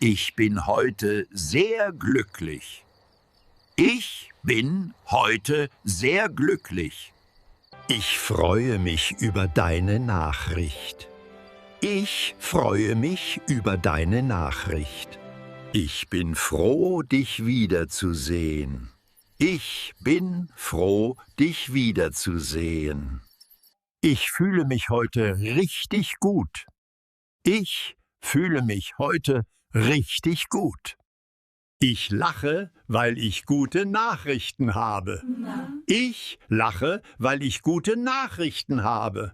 Ich bin heute sehr glücklich. Ich bin heute sehr glücklich. Ich freue mich über deine Nachricht. Ich freue mich über deine Nachricht. Ich bin froh, dich wiederzusehen. Ich bin froh, dich wiederzusehen. Ich fühle mich heute richtig gut. Ich fühle mich heute richtig gut. Ich lache, weil ich gute Nachrichten habe. Ich lache, weil ich gute Nachrichten habe.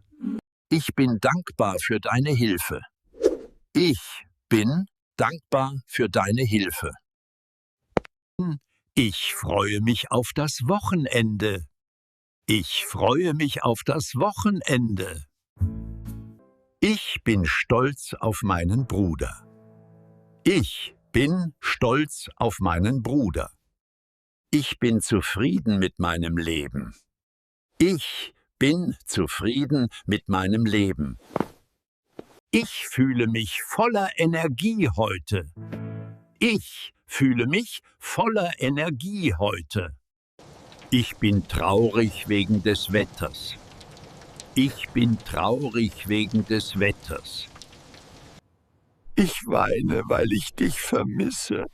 Ich bin dankbar für deine Hilfe. Ich bin dankbar für deine Hilfe. Ich freue mich auf das Wochenende. Ich freue mich auf das Wochenende. Ich bin stolz auf meinen Bruder. Ich bin stolz auf meinen Bruder. Ich bin zufrieden mit meinem Leben. Ich bin zufrieden mit meinem Leben. Ich fühle mich voller Energie heute. Ich fühle mich voller Energie heute. Ich bin traurig wegen des Wetters. Ich bin traurig wegen des Wetters. Ich weine, weil ich dich vermisse.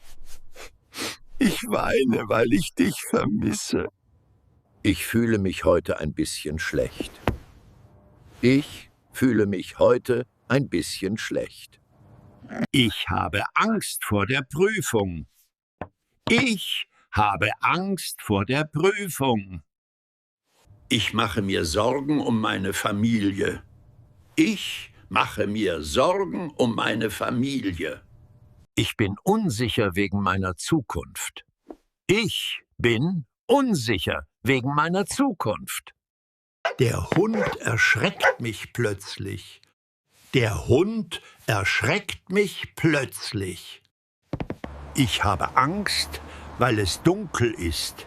Ich weine, weil ich dich vermisse. Ich fühle mich heute ein bisschen schlecht. Ich fühle mich heute ein bisschen schlecht. Ich habe Angst vor der Prüfung. Ich habe Angst vor der Prüfung. Ich mache mir Sorgen um meine Familie. Ich mache mir Sorgen um meine Familie. Ich bin unsicher wegen meiner Zukunft. Ich bin unsicher wegen meiner Zukunft. Der Hund erschreckt mich plötzlich. Der Hund erschreckt mich plötzlich. Ich habe Angst, weil es dunkel ist.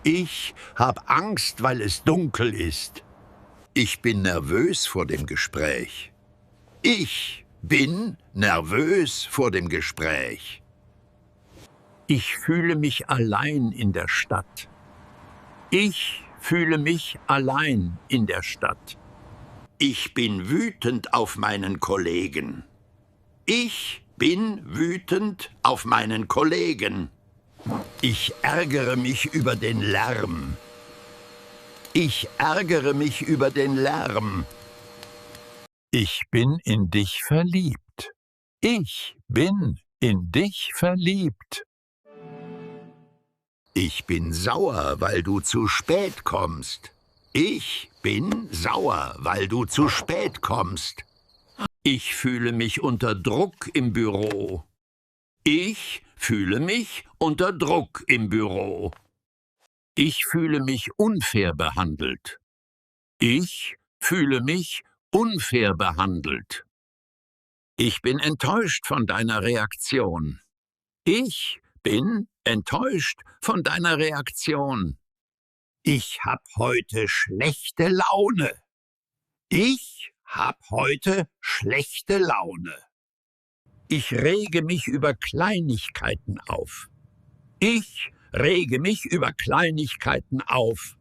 Ich habe Angst, weil es dunkel ist. Ich bin nervös vor dem Gespräch. Ich bin nervös vor dem Gespräch. Ich fühle mich allein in der Stadt. Ich fühle mich allein in der Stadt. Ich bin wütend auf meinen Kollegen. Ich bin wütend auf meinen Kollegen. Ich ärgere mich über den Lärm. Ich ärgere mich über den Lärm. Ich bin in dich verliebt. Ich bin in dich verliebt. Ich bin sauer, weil du zu spät kommst. Ich bin sauer, weil du zu spät kommst. Ich fühle mich unter Druck im Büro. Ich fühle mich unter Druck im Büro. Ich fühle mich unfair behandelt. Ich fühle mich unfair behandelt. Ich bin enttäuscht von deiner Reaktion. Ich bin enttäuscht von deiner Reaktion. Ich hab heute schlechte Laune. Ich hab heute schlechte Laune. Ich rege mich über Kleinigkeiten auf. Ich rege mich über Kleinigkeiten auf.